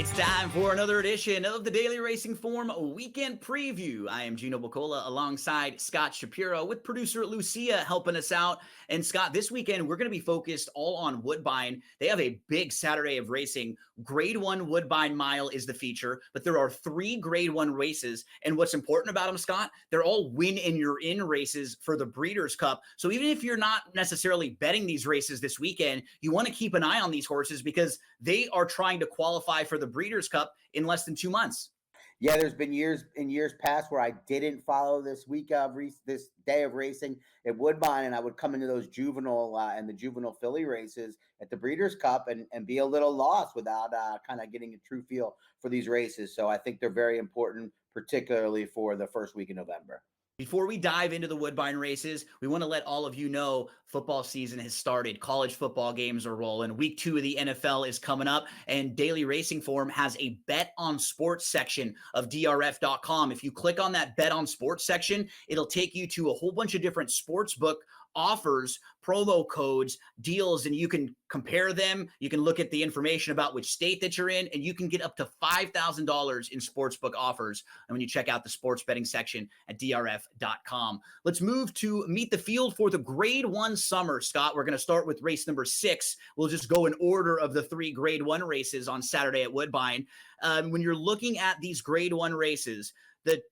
It's time for another edition of the Daily Racing Form Weekend Preview. I am Gino Buccola alongside Scott Shapiro with producer Lucia helping us out. And Scott, this weekend we're going to be focused all on Woodbine. They have a big Saturday of racing. Grade 1 Woodbine Mile is the feature, but there are 3 Grade 1 races. And what's important about them, Scott, they're all win and you're in races for the Breeders' Cup. So even if you're not necessarily betting these races this weekend, you want to keep an eye on these horses because they are trying to qualify for the Breeders' Cup in less than 2 months. Yeah, there's been years past where I didn't follow this this day of racing at Woodbine, and I would come into those juvenile and the juvenile filly races at the Breeders' Cup and be a little lost without kind of getting a true feel for these races. So I think they're very important, particularly for the first week in November. Before we dive into the Woodbine races, we want to let all of you know football season has started. College football games are rolling. Week 2 of the NFL is coming up, and Daily Racing Form has a Bet on Sports section of drf.com. If you click on that Bet on Sports section, it'll take you to a whole bunch of different sports book offers, promo codes, deals, and you can compare them. You can look at the information about which state that you're in, and you can get up to $5,000 in sportsbook offers. And when you check out the sports betting section at drf.com. Let's move to meet the field for the Grade 1 summer, Scott. We're going to start with race number 6. We'll just go in order of the 3 Grade 1 races on Saturday at Woodbine. When you're looking at these Grade 1 races, the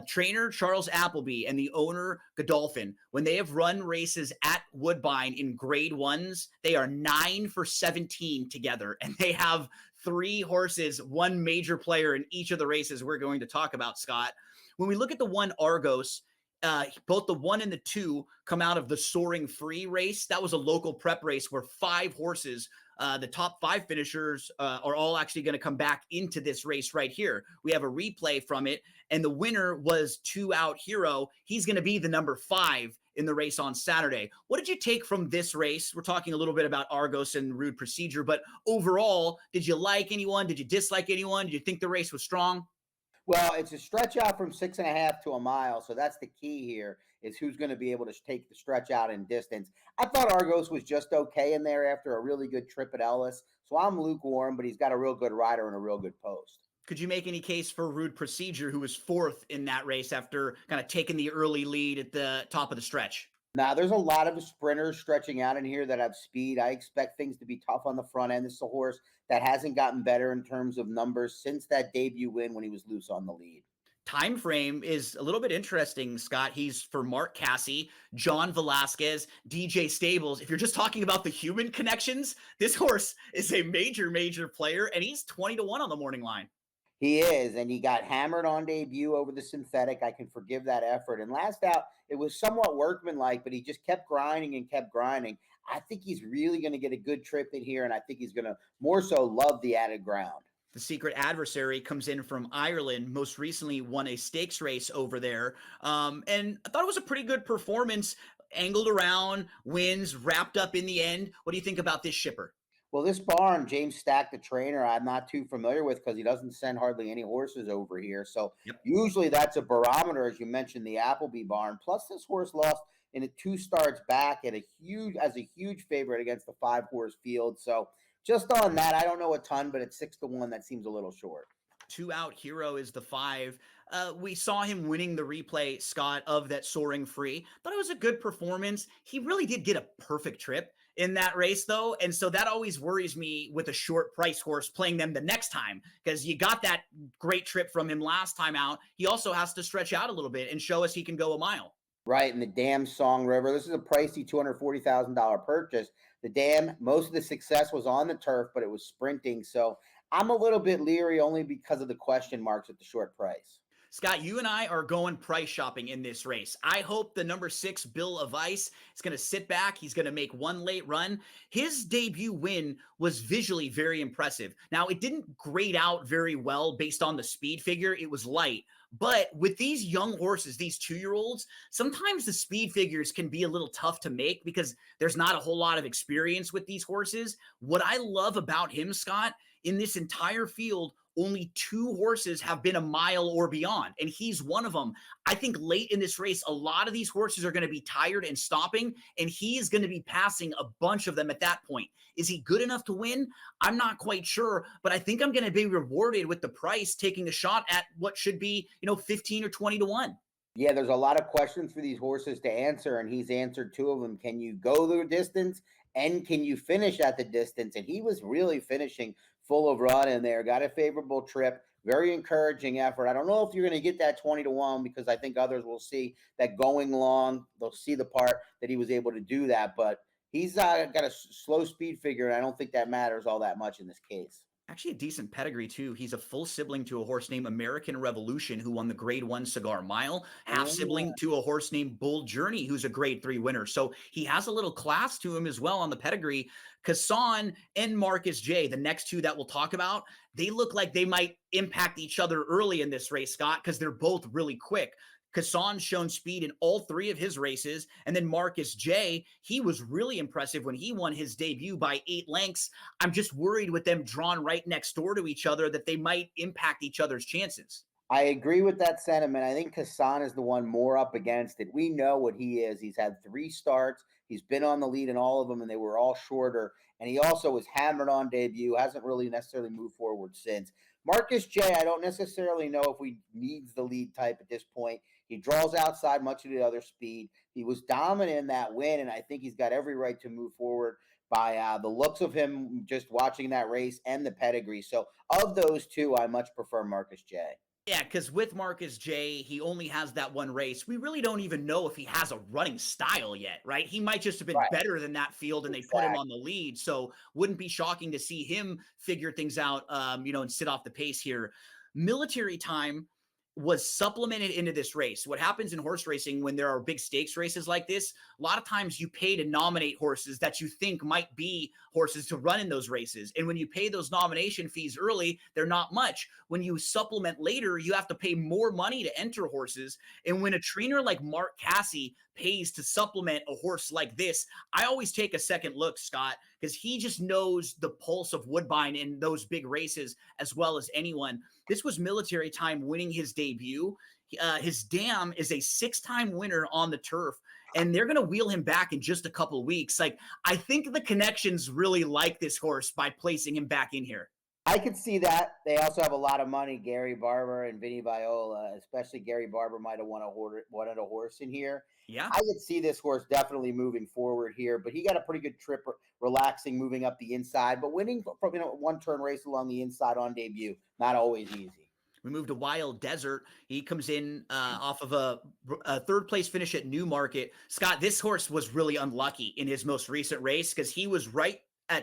trainer Charles Appleby and the owner Godolphin, when they have run races at Woodbine in Grade 1s, they are 9 for 17 together, and they have 3 horses, 1 major player in each of the races we're going to talk about, Scott. When we look at the 1 Argos, both the 1 and the 2 come out of the Soaring Free race. That was a local prep race where 5 horses, the top 5 finishers are all actually going to come back into this race right here. We have a replay from it, and the winner was 2 Out Hero. He's going to be the number 5 in the race on Saturday. What did you take from this race? We're talking a little bit about Argos and Rude Procedure, but overall, did you like anyone? Did you dislike anyone? Did you think the race was strong? Well, it's a stretch out from 6.5 to a mile. So that's the key here is who's going to be able to take the stretch out in distance. I thought Argos was just okay in there after a really good trip at Ellis. So I'm lukewarm, but he's got a real good rider and a real good post. Could you make any case for Rude Procedure, who was 4th in that race after kind of taking the early lead at the top of the stretch? Now, there's a lot of sprinters stretching out in here that have speed. I expect things to be tough on the front end. This is a horse that hasn't gotten better in terms of numbers since that debut win when he was loose on the lead. Time frame is a little bit interesting, Scott. He's for Mark Cassie, John Velasquez, DJ Stables. If you're just talking about the human connections, this horse is a major player, and he's 20-1 on the morning line. He is, and he got hammered on debut over the synthetic. I can forgive that effort. And last out, it was somewhat workmanlike, but he just kept grinding and kept grinding. I think he's really going to get a good trip in here, and I think he's going to more so love the added ground. The Secret Adversary comes in from Ireland, most recently won a stakes race over there. And I thought it was a pretty good performance, angled around, wins, wrapped up in the end. What do you think about this shipper? Well, this barn, James Stack, the trainer, I'm not too familiar with because he doesn't send hardly any horses over here. So Usually that's a barometer, as you mentioned, the Appleby barn. Plus, this horse lost in 2 starts back at a huge favorite against the 5-horse field. So just on that, I don't know a ton, but at 6-1, that seems a little short. 2 Out Hero is the 5. We saw him winning the replay, Scott, of that Soaring Free. But it was a good performance. He really did get a perfect trip in that race, though. And so that always worries me with a short price horse playing them the next time, because you got that great trip from him last time out. He also has to stretch out a little bit and show us he can go a mile. Right, in the Dam Song River. This is a pricey $240,000 purchase. The Dam, most of the success was on the turf, but it was sprinting. So I'm a little bit leery only because of the question marks at the short price. Scott, you and I are going price shopping in this race. I hope the number 6, Bill of Ice, is going to sit back. He's going to make one late run. His debut win was visually very impressive. Now, it didn't grade out very well based on the speed figure. It was light. But with these young horses, these 2-year-olds, sometimes the speed figures can be a little tough to make because there's not a whole lot of experience with these horses. What I love about him, Scott, in this entire field, only 2 horses have been a mile or beyond, and he's one of them. I think late in this race, a lot of these horses are going to be tired and stopping, and he is going to be passing a bunch of them at that point. Is he good enough to win? I'm not quite sure, but I think I'm going to be rewarded with the price taking a shot at what should be, 15 or 20 to 1. Yeah, there's a lot of questions for these horses to answer, and he's answered two of them. Can you go the distance, and can you finish at the distance? And he was really finishing full of run in there. Got a favorable trip, very encouraging effort. I don't know if you're going to get that 20 to 1 because I think others will see that going long. They'll see the part that he was able to do that, but he's got a slow speed figure, and I don't think that matters all that much in this case. Actually, a decent pedigree, too. He's a full sibling to a horse named American Revolution, who won the Grade 1 Cigar Mile, half sibling to a horse named Bull Journey, who's a Grade 3 winner. So he has a little class to him as well on the pedigree. Kassan and Marcus J, the next two that we'll talk about, they look like they might impact each other early in this race, Scott, because they're both really quick. Kassan's shown speed in all 3 of his races. And then Marcus J, he was really impressive when he won his debut by 8 lengths. I'm just worried with them drawn right next door to each other that they might impact each other's chances. I agree with that sentiment. I think Kassan is the one more up against it. We know what he is. He's had 3 starts. He's been on the lead in all of them, and they were all shorter. And he also was hammered on debut, hasn't really necessarily moved forward since. Marcus J, I don't necessarily know if he needs the lead type at this point. He draws outside much of the other speed. He was dominant in that win, and I think he's got every right to move forward by the looks of him just watching that race and the pedigree. So of those two, I much prefer Marcus J. Yeah, because with Marcus J, he only has that one race. We really don't even know if he has a running style yet, right? He might just have been Right. better than that field and they put him on the lead. So wouldn't be shocking to see him figure things out, and sit off the pace here. Military Time was supplemented into this race. What happens in horse racing when there are big stakes races like this, a lot of times you pay to nominate horses that you think might be horses to run in those races. And when you pay those nomination fees early, they're not much. When you supplement later, you have to pay more money to enter horses. And when a trainer like Mark Cassie pays to supplement a horse like this, I always take a second look, Scott, because he just knows the pulse of Woodbine in those big races as well as anyone. This was Military Time winning his debut. His dam is a 6-time winner on the turf, and they're going to wheel him back in just a couple of weeks. Like, I think the connections really like this horse by placing him back in here. I could see that. They also have a lot of money. Gary Barber and Vinny Viola, especially Gary Barber, might have wanted a horse in here. Yeah. I could see this horse definitely moving forward here, but he got a pretty good trip, relaxing, moving up the inside, but winning from one-turn race along the inside on debut, not always easy. We moved to Wild Desert. He comes in off of a third-place finish at Newmarket. Scott, this horse was really unlucky in his most recent race because he was right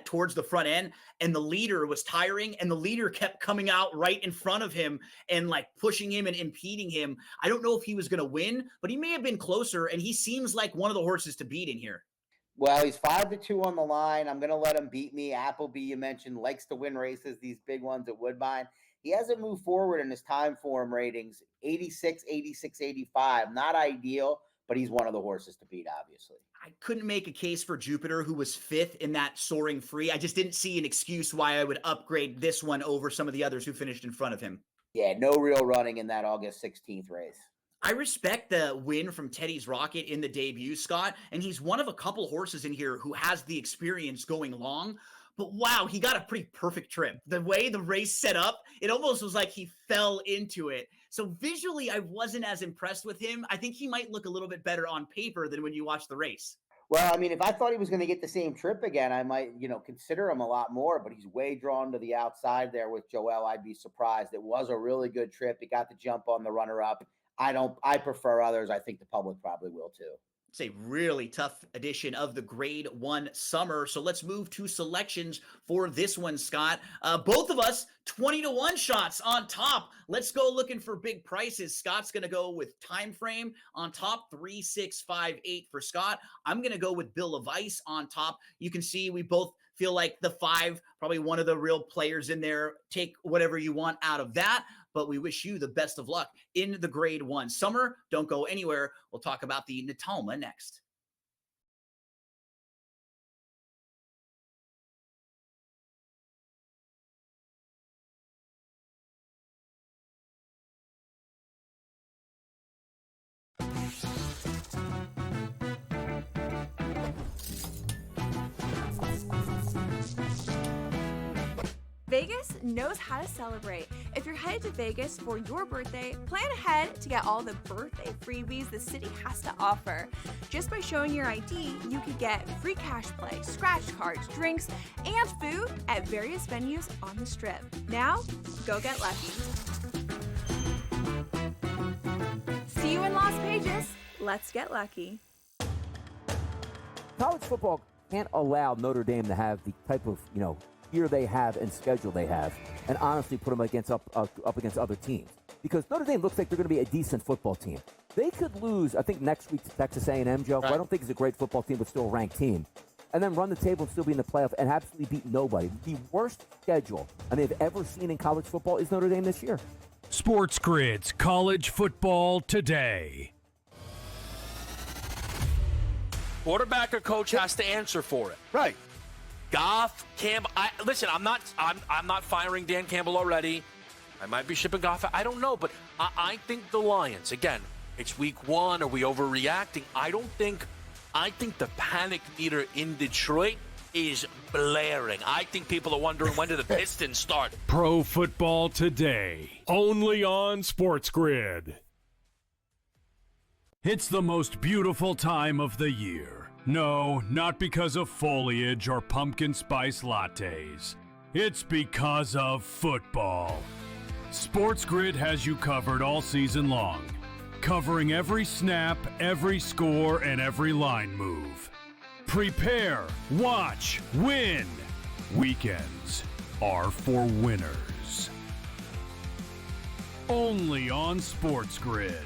towards the front end, and the leader was tiring, and the leader kept coming out right in front of him and like pushing him and impeding him. I don't know if he was going to win, but he may have been closer, and he seems like one of the horses to beat in here. Well, he's 5-2 on the line. I'm going to let him beat me. Appleby, you mentioned, likes to win races, these big ones at Woodbine. He hasn't moved forward in his time form ratings, 86, 86, 85. Not ideal, but he's one of the horses to beat, obviously. I couldn't make a case for Jupiter, who was 5th in that soaring free. I just didn't see an excuse why I would upgrade this one over some of the others who finished in front of him. Yeah, no real running in that August 16th race. I respect the win from Teddy's Rocket in the debut, Scott, and he's one of a couple horses in here who has the experience going long. But wow, he got a pretty perfect trip. The way the race set up, it almost was like he fell into it. So visually, I wasn't as impressed with him. I think he might look a little bit better on paper than when you watch the race. Well, I mean, if I thought he was going to get the same trip again, I might, consider him a lot more, but he's way drawn to the outside there with Joel. I'd be surprised. It was a really good trip. He got the jump on the runner up. I prefer others. I think the public probably will too. It's a really tough edition of the Grade 1 Summer. So let's move to selections for this one, Scott. Both of us, 20 to 1 shots on top. Let's go looking for big prices. Scott's going to go with Time Frame on top, 3658 for Scott. I'm going to go with Bill of Ice on top. You can see we both feel like the 5, probably one of the real players in there. Take whatever you want out of that. But we wish you the best of luck in the Grade 1 Summer. Don't go anywhere. We'll talk about the Natalma next. Vegas knows how to celebrate. If you're headed to Vegas for your birthday, plan ahead to get all the birthday freebies the city has to offer. Just by showing your ID, you could get free cash play, scratch cards, drinks, and food at various venues on the Strip. Now, go get lucky. See you in Las Vegas. Let's get lucky. College football can't allow Notre Dame to have the type of, year they have and schedule they have, and honestly put them up against other teams. Because Notre Dame looks like they're going to be a decent football team. They could lose, I think, next week to Texas A&M, Joe, who I don't think is a great football team, but still a ranked team, and then run the table and still be in the playoff and absolutely beat nobody. The worst schedule I may have ever seen in college football is Notre Dame this year. SportsGrid's College Football Today. Quarterback or coach has to answer for it. Right. Goff, Campbell. Listen, I'm not firing Dan Campbell already. I might be shipping Goff. I don't know, but I think the Lions, again, it's week 1. Are we overreacting? I think the panic meter in Detroit is blaring. I think people are wondering, when do the Pistons start? Pro Football Today, only on SportsGrid. It's the most beautiful time of the year. No, not because of foliage or pumpkin spice lattes. It's because of football. SportsGrid has you covered all season long, covering every snap, every score, and every line move. Prepare, watch, win. Weekends are for winners. Only on SportsGrid.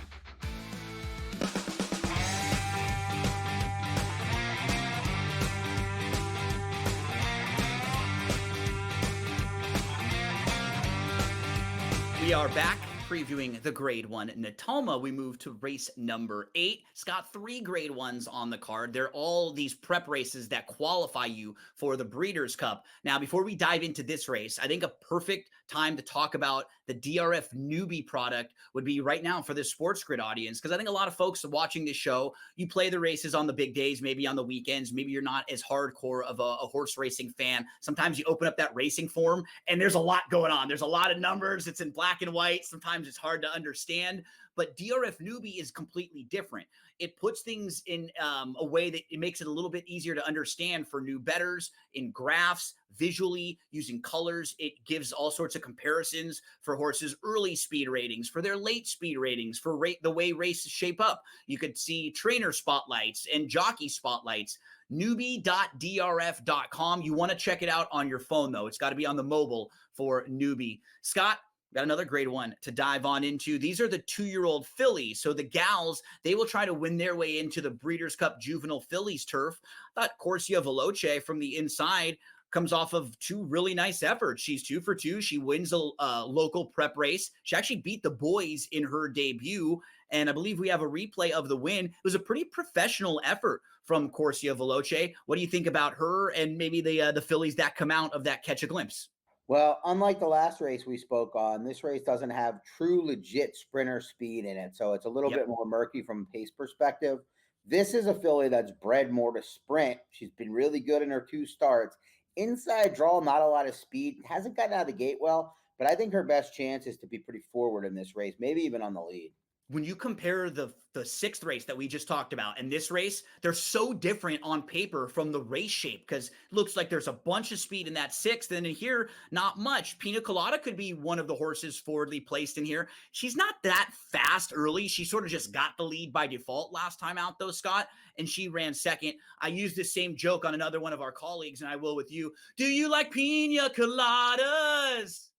We are back previewing the Grade 1 Natalma. We move to race number 8. It's got 3 Grade 1s on the card. They're all these prep races that qualify you for the Breeders' Cup. Now, before we dive into this race, I think a perfect time to talk about the DRF newbie product would be right now for the SportsGrid audience, because I think a lot of folks watching this show, you play the races on the big days, maybe on the weekends, maybe you're not as hardcore of a horse racing fan. Sometimes you open up that racing form and there's a lot going on. There's a lot of numbers. It's in black and white. Sometimes it's hard to understand. But DRF newbie is completely different. It puts things in a way that it makes it a little bit easier to understand for new bettors, in graphs, visually, using colors. It gives all sorts of comparisons for horses' early speed ratings, for their late speed ratings, for the way races shape up. You could see trainer spotlights and jockey spotlights. Newbie.drf.com. You want to check it out on your phone, though. It's got to be on the mobile for newbie. Scott, got another Grade 1 to dive on into. These are the 2-year-old fillies. So the gals, they will try to win their way into the Breeders' Cup Juvenile Fillies turf. I thought Corsia Veloce from the inside comes off of 2 really nice efforts. She's 2 for 2. She wins a local prep race. She actually beat the boys in her debut. And I believe we have a replay of the win. It was a pretty professional effort from Corsia Veloce. What do you think about her and maybe the fillies that come out of that Catch a Glimpse? Well, unlike the last race we spoke on, this race doesn't have true legit sprinter speed in it. So it's a little bit more murky from a pace perspective. This is a filly that's bred more to sprint. She's been really good in her 2 starts. Inside draw, not a lot of speed. Hasn't gotten out of the gate well, but I think her best chance is to be pretty forward in this race, maybe even on the lead. When you compare the 6th race that we just talked about and this race, they're so different on paper from the race shape, because it looks like there's a bunch of speed in that 6th, and in here, not much. Pina Colada could be one of the horses forwardly placed in here. She's not that fast early. She sort of just got the lead by default last time out, though, Scott, and she ran 2nd. I used the same joke on another one of our colleagues, and I will with you. Do you like Pina Coladas?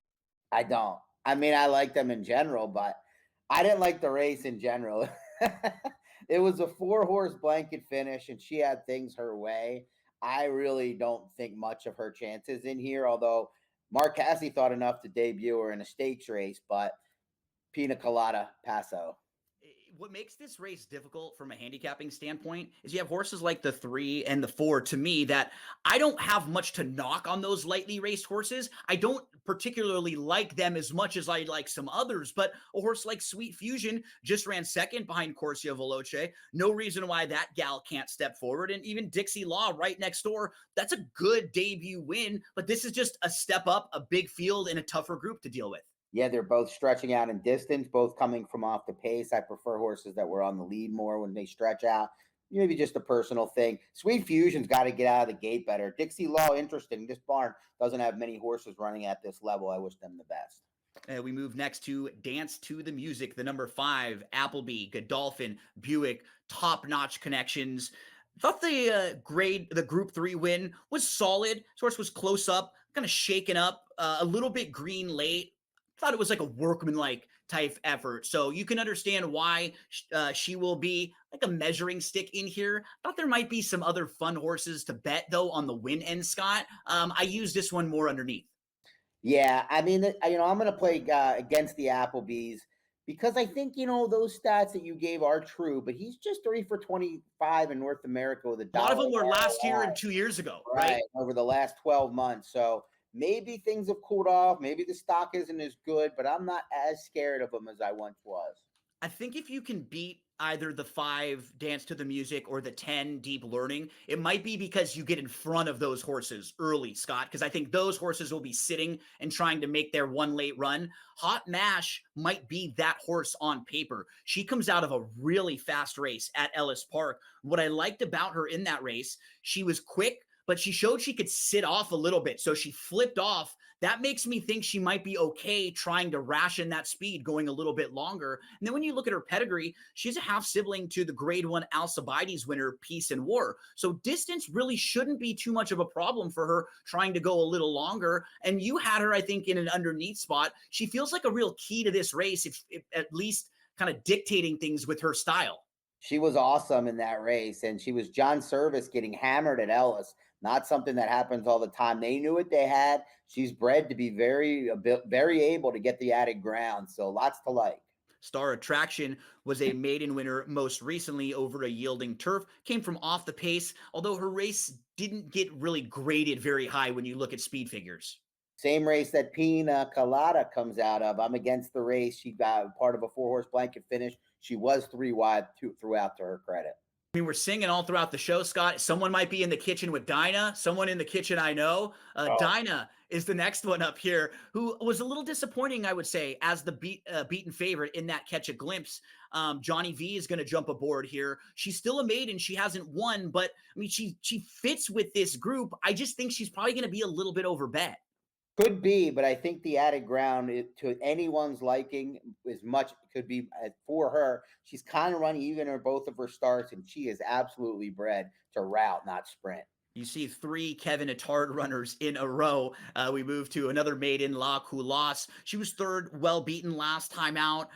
I don't. I mean, I like them in general, but I didn't like the race in general. It was a 4-horse blanket finish, and she had things her way. I really don't think much of her chances in here, although Mark Casse thought enough to debut her in a stakes race, but Pina Colada, passo. what makes this race difficult from a handicapping standpoint is you have horses like the 3 and the 4 to me that I don't have much to knock on those lightly raced horses. I don't particularly like them as much as I like some others, but a horse like Sweet Fusion just ran second behind Corsia Veloce. No reason why that gal can't step forward. And even Dixie Law right next door, that's a good debut win, but this is just a step up, a big field, and a tougher group to deal with. Yeah, they're both stretching out in distance, both coming from off the pace. I prefer horses that were on the lead more when they stretch out. Maybe just a personal thing. Sweet Fusion's got to get out of the gate better. Dixie Law, interesting. This barn doesn't have many horses running at this level. I wish them the best. We move next to Dance to the Music, the number 5, Appleby, Godolphin, Buick, top-notch connections. Thought the Group 3 win was solid. This horse was close up, kind of shaken up, a little bit green late. Thought it was like a workmanlike type effort. So you can understand why she will be like a measuring stick in here. Thought there might be some other fun horses to bet, though, on the win end, Scott. I use this one more underneath. Yeah, I mean, I'm going to play against the Applebees because I think, those stats that you gave are true, but he's just 3 for 25 in North America with a lot of them were last year and 2 years ago, right? Over the last 12 months. So maybe things have cooled off. Maybe the stock isn't as good, but I'm not as scared of them as I once was. I think if you can beat either the 5 Dance to the Music or the 10 Deep Learning, it might be because you get in front of those horses early, Scott, because I think those horses will be sitting and trying to make their one late run. Hot Mash might be that horse on paper. She comes out of a really fast race at Ellis Park. What I liked about her in that race, she was quick, but she showed she could sit off a little bit. So she flipped off. That makes me think she might be okay trying to ration that speed going a little bit longer. And then when you look at her pedigree, she's a half sibling to the grade 1 Alcibiades winner, Peace and War. So distance really shouldn't be too much of a problem for her trying to go a little longer. And you had her, I think, in an underneath spot. She feels like a real key to this race, if at least kind of dictating things with her style. She was awesome in that race, and she was John Service getting hammered at Ellis. Not something that happens all the time. They knew what they had. She's bred to be very able to get the added ground. So lots to like. Star Attraction was a maiden winner most recently over a yielding turf. Came from off the pace, although her race didn't get really graded very high when you look at speed figures. Same race that Pina Colada comes out of. I'm against the race. She got part of a 4-horse blanket finish. She was 3 wide throughout, to her credit. I mean, we're singing all throughout the show, Scott. Someone might be in the kitchen with Dinah. Someone in the kitchen I know. Dinah is the next one up here, who was a little disappointing, I would say, as the beaten favorite in that Catch a Glimpse. Johnny V is going to jump aboard here. She's still a maiden. She hasn't won, but I mean, she fits with this group. I just think she's probably going to be a little bit overbet. Could be, but I think the added ground to anyone's liking as much could be for her. She's kind of run even or both of her starts, and she is absolutely bred to route, not sprint. You see 3 Kevin Attard runners in a row. We move to another maiden, La Coulas. She was 3rd, well beaten last time out.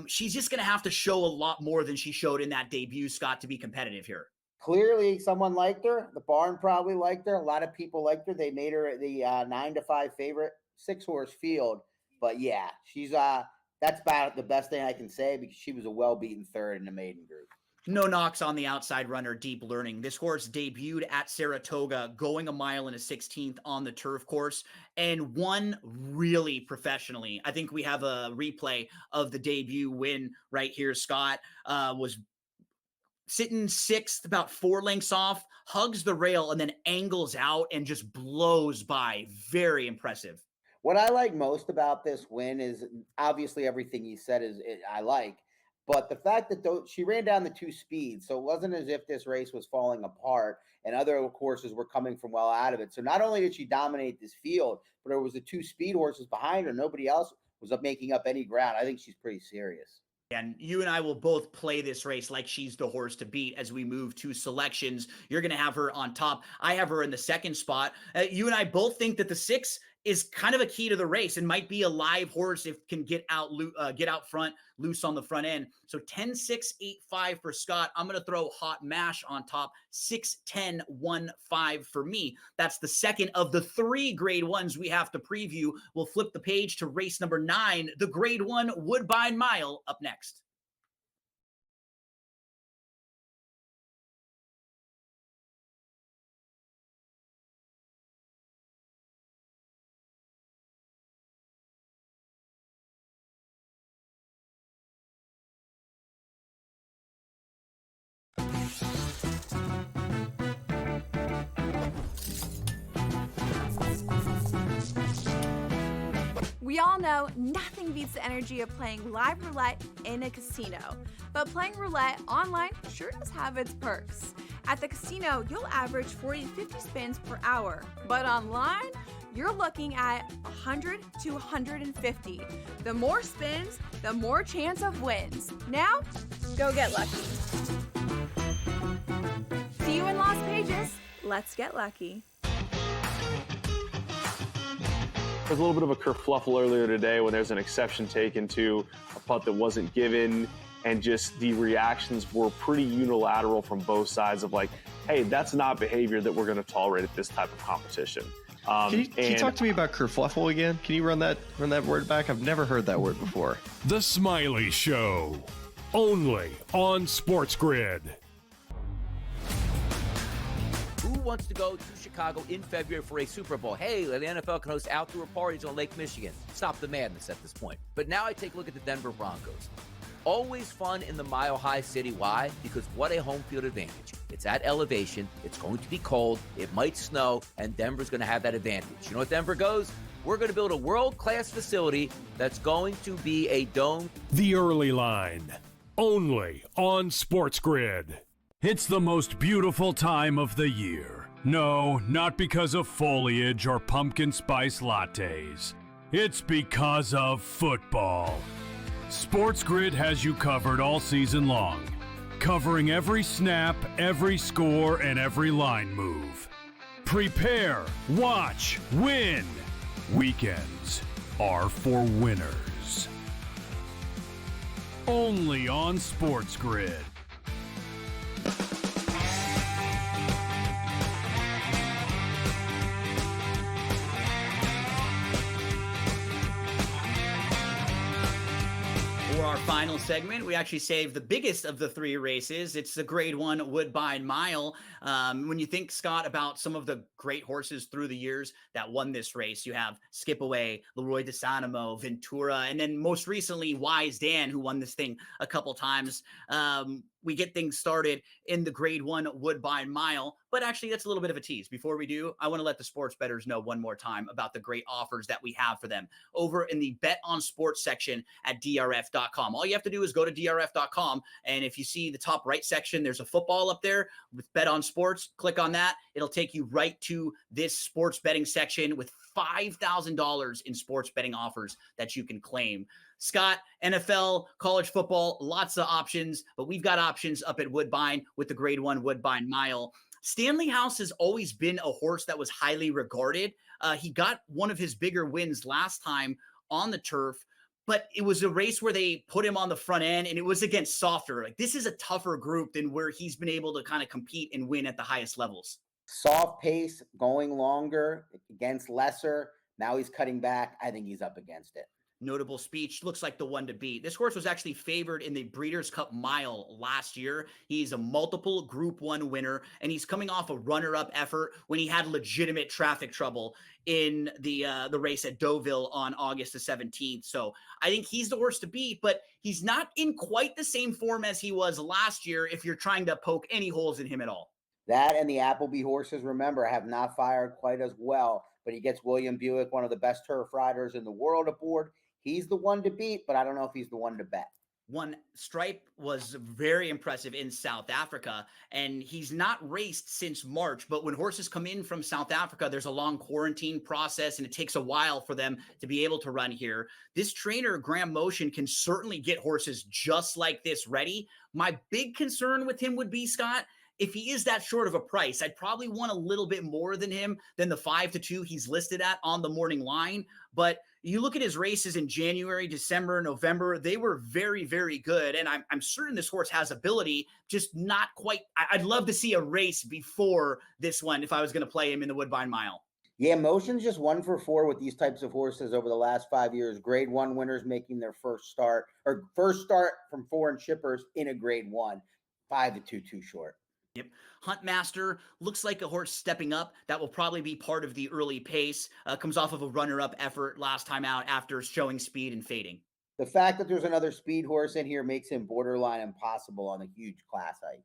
She's just going to have to show a lot more than she showed in that debut, Scott, to be competitive here. Clearly, someone liked her. The barn probably liked her. A lot of people liked her. They made her the 9-5 favorite, 6-horse field. But yeah, she's that's about the best thing I can say because she was a well-beaten 3rd in the maiden group. No knocks on the outside runner, Deep Learning. This horse debuted at Saratoga, going 1 mile and a 16th on the turf course, and won really professionally. I think we have a replay of the debut win right here. Scott was sitting 6th, about 4 lengths off, hugs the rail, and then angles out and just blows by. Very impressive. What I like most about this win is obviously everything you said I like, but the fact that she ran down the 2 speeds, so it wasn't as if this race was falling apart and other horses were coming from well out of it. So not only did she dominate this field, but there was the 2 speed horses behind her. Nobody else was making up any ground. I think she's pretty serious. And you and I will both play this race like she's the horse to beat as we move to selections. You're going to have her on top. I have her in the 2nd spot. You and I both think that the 6 is kind of a key to the race and might be a live horse if can get out front, loose on the front end. So 10-6-8-5 for Scott. I'm going to throw Hot Mash on top. 6-10-1-5 for me. That's the second of the 3 grade 1s we have to preview. We'll flip the page to race number 9, the grade 1 Woodbine Mile, up next. We all know nothing beats the energy of playing live roulette in a casino, but playing roulette online sure does have its perks. At the casino, you'll average 40 to 50 spins per hour, but online, you're looking at 100 to 150. The more spins, the more chance of wins. Now, go get lucky. See you in Las Vegas. Let's get lucky. There was a little bit of a kerfluffle earlier today when there's an exception taken to a putt that wasn't given, and just the reactions were pretty unilateral from both sides of like, hey, that's not behavior that we're going to tolerate at this type of competition. Can you talk to me about kerfluffle again? Can you run that word back? I've never heard that word before. The Smiley Show, only on SportsGrid. Who wants to go to Chicago in February for a Super Bowl? Hey, the NFL can host outdoor parties on Lake Michigan. Stop the madness at this point. But now I take a look at the Denver Broncos. Always fun in the Mile High City. Why? Because what a home field advantage. It's at elevation. It's going to be cold. It might snow, and Denver's going to have that advantage. You know what Denver goes? We're going to build a world-class facility that's going to be a dome. The Early Line, only on SportsGrid. It's the most beautiful time of the year. No, not because of foliage or pumpkin spice lattes. It's because of football. SportsGrid has you covered all season long, covering every snap, every score, and every line move. Prepare, watch, win. Weekends are for winners. Only on SportsGrid. For our final segment, we actually saved the biggest of the three races. It's the Grade 1 Woodbine Mile. When you think, Scott, about some of the great horses through the years that won this race, you have Skip Away, Leroy DeSanimo, Ventura, and then most recently Wise Dan, who won this thing a couple times. We get things started in the Grade 1 Woodbine Mile. But actually, that's a little bit of a tease. Before we do, I want to let the sports bettors know one more time about the great offers that we have for them over in the Bet on Sports section at drf.com. All you have to do is go to drf.com, and if you see the top right section, there's a football up there with Bet on Sports. Click on that. It'll take you right to this sports betting section with $5,000 in sports betting offers that you can claim. Scott, NFL, college football, lots of options, but we've got options up at Woodbine with the Grade 1 Woodbine Mile. Stanley House has always been a horse that was highly regarded. He got one of his bigger wins last time on the turf, but it was a race where they put him on the front end, and it was against softer. Like, this is a tougher group than where he's been able to kind of compete and win at the highest levels. Soft pace, going longer against lesser. Now he's cutting back. I think he's up against it. Notable speech, looks like the one to beat. This horse was actually favored in the Breeders' Cup Mile last year. He's a multiple Group 1 winner, and he's coming off a runner-up effort when he had legitimate traffic trouble in the race at Deauville on August the 17th. So I think he's the horse to beat, but he's not in quite the same form as he was last year if you're trying to poke any holes in him at all. That and the Appleby horses, remember, have not fired quite as well, but he gets William Buick, one of the best turf riders in the world, aboard. He's the one to beat, but I don't know if he's the one to bet. One Stripe was very impressive in South Africa, and he's not raced since March. But when horses come in from South Africa, there's a long quarantine process, and it takes a while for them to be able to run here. This trainer, Graham Motion, can certainly get horses just like this ready. My big concern with him would be, Scott, if he is that short of a price, I'd probably want a little bit more than him than the 5-2 he's listed at on the morning line. But you look at his races in January, December, November, they were very, very good. And I'm certain this horse has ability, just not quite. I'd love to see a race before this one if I was going to play him in the Woodbine Mile. Yeah, Motion's just 1 for 4 with these types of horses over the last 5 years. Grade 1 winners making their first start from foreign shippers in a Grade 1. 5-2 too short. Yep. Huntmaster looks like a horse stepping up. That will probably be part of the early pace. Comes off of a runner-up effort last time out after showing speed and fading. The fact that there's another speed horse in here makes him borderline impossible on a huge class hike.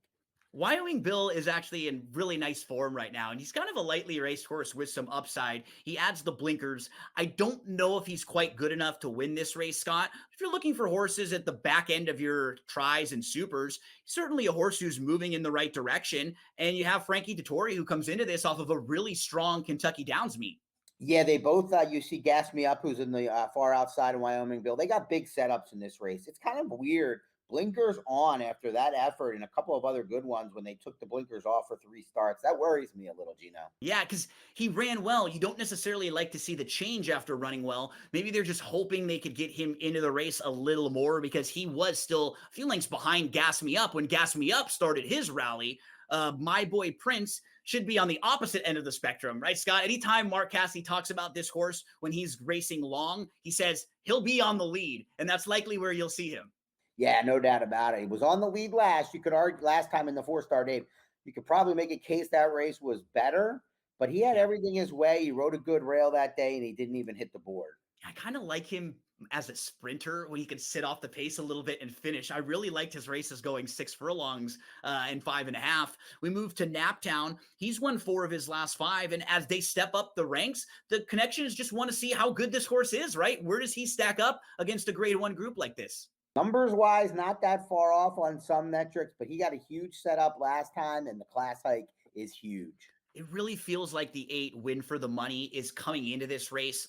Wyoming Bill is actually in really nice form right now, and he's kind of a lightly raced horse with some upside. He adds the blinkers. I don't know if he's quite good enough to win this race, Scott. If you're looking for horses at the back end of your tries and supers, certainly a horse who's moving in the right direction. And you have Frankie Dettori, who comes into this off of a really strong Kentucky Downs meet. Yeah, they both, you see Gas Me Up, who's in the far outside of Wyoming Bill. They got big setups in this race. It's kind of weird. Blinkers on after that effort and a couple of other good ones when they took the blinkers off for 3 starts. That worries me a little, Gino. Yeah, because he ran well. You don't necessarily like to see the change after running well. Maybe they're just hoping they could get him into the race a little more because he was still a few lengths behind Gas Me Up when Gas Me Up started his rally. My boy Prince should be on the opposite end of the spectrum, right, Scott? Anytime Mark Cassidy talks about this horse when he's racing long, he says he'll be on the lead, and that's likely where you'll see him. Yeah, no doubt about it. He was on the lead last. You could argue last time in the 4-star day, you could probably make a case that race was better, but he had everything his way. He rode a good rail that day, and he didn't even hit the board. I kind of like him as a sprinter when he could sit off the pace a little bit and finish. I really liked his races going 6 furlongs and 5.5. We moved to Naptown. He's won 4 of his last 5. And as they step up the ranks, the connections just want to see how good this horse is, right? Where does he stack up against a grade 1 group like this? Numbers wise, not that far off on some metrics, but he got a huge setup last time, and the class hike is huge. It really feels like the 8 Win for the Money is coming into this race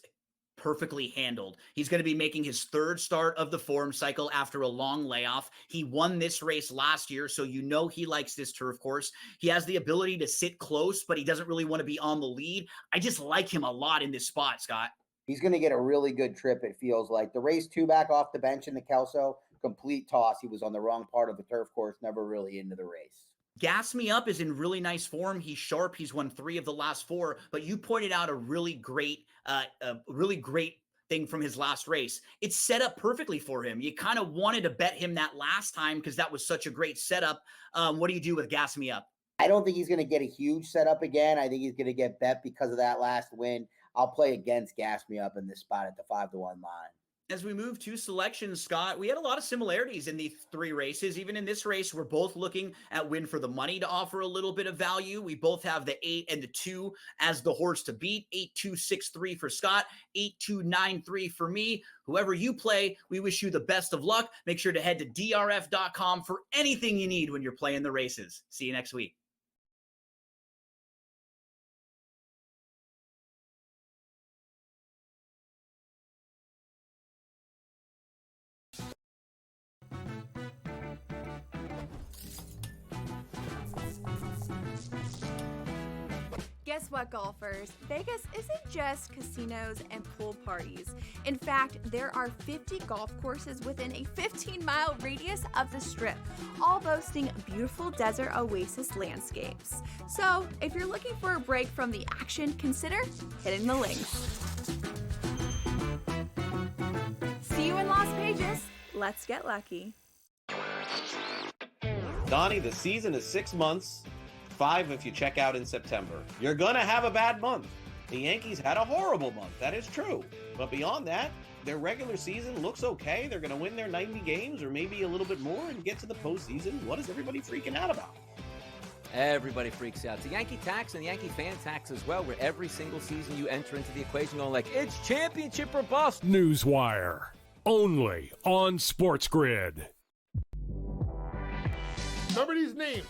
perfectly handled. He's going to be making his 3rd start of the form cycle after a long layoff. He won this race last year, so you know he likes this turf course. He has the ability to sit close, but he doesn't really want to be on the lead. I just like him a lot in this spot, Scott. He's going to get a really good trip, it feels like. The race 2 back off the bench in the Kelso, complete toss. He was on the wrong part of the turf course, never really into the race. Gas Me Up is in really nice form. He's sharp. He's won 3 of the last 4, but you pointed out a really great thing from his last race. It's set up perfectly for him. You kind of wanted to bet him that last time because that was such a great setup. What do you do with Gas Me Up? I don't think he's going to get a huge setup again. I think he's going to get bet because of that last win. I'll play against Gas Me Up in this spot at the 5-1 line. As we move to selections, Scott, we had a lot of similarities in the 3 races. Even in this race, we're both looking at Win for the Money to offer a little bit of value. We both have the 8 and the 2 as the horse to beat. 8-2-6-3 for Scott, 8-2-9-3 for me. Whoever you play, we wish you the best of luck. Make sure to head to drf.com for anything you need when you're playing the races. See you next week. Guess what, golfers? Vegas isn't just casinos and pool parties. In fact, there are 50 golf courses within a 15-mile radius of the Strip, all boasting beautiful desert oasis landscapes. So, if you're looking for a break from the action, consider hitting the links. See you in Las Vegas. Let's get lucky. Donnie, the season is 6 months. 5 if you check out in September. You're gonna have a bad month. The Yankees had a horrible month, that is true. But beyond that, their regular season looks okay. They're gonna win their 90 games or maybe a little bit more and get to the postseason. What is everybody freaking out about? Everybody freaks out. It's the Yankee tax and the Yankee fan tax as well, where every single season you enter into the equation going like, it's championship or bust. Newswire, only on SportsGrid. Remember these names: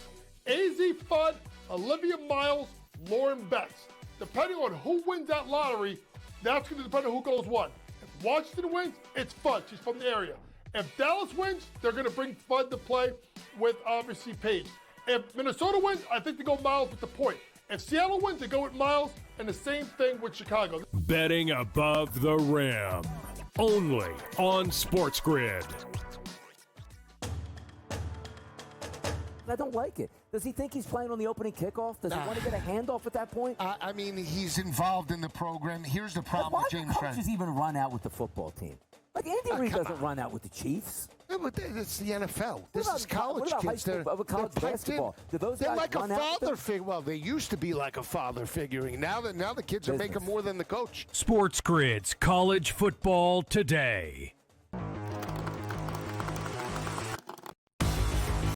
AZ Fudd, Olivia Miles, Lauren Betts. Depending on who wins that lottery, that's going to depend on who goes one. If Washington wins, it's Fudd. She's from the area. If Dallas wins, they're going to bring Fudd to play with, obviously, Paige. If Minnesota wins, I think they go Miles with the point. If Seattle wins, they go with Miles, and the same thing with Chicago. Betting above the rim, only on SportsGrid. I don't like it. Does he think he's playing on the opening kickoff? Does he want to get a handoff at that point? I mean, he's involved in the program. Here's the problem Why with James do Frank. coaches even run out with the football team? Like Andy Reid doesn't run out with the Chiefs. Yeah, but it's the NFL. This is college what about kids. High school, college basketball? Do those They're guys like a run out father figure. Well, they used to be like a father figuring. Now the kids are making more than the coach. SportsGrid's College Football Today.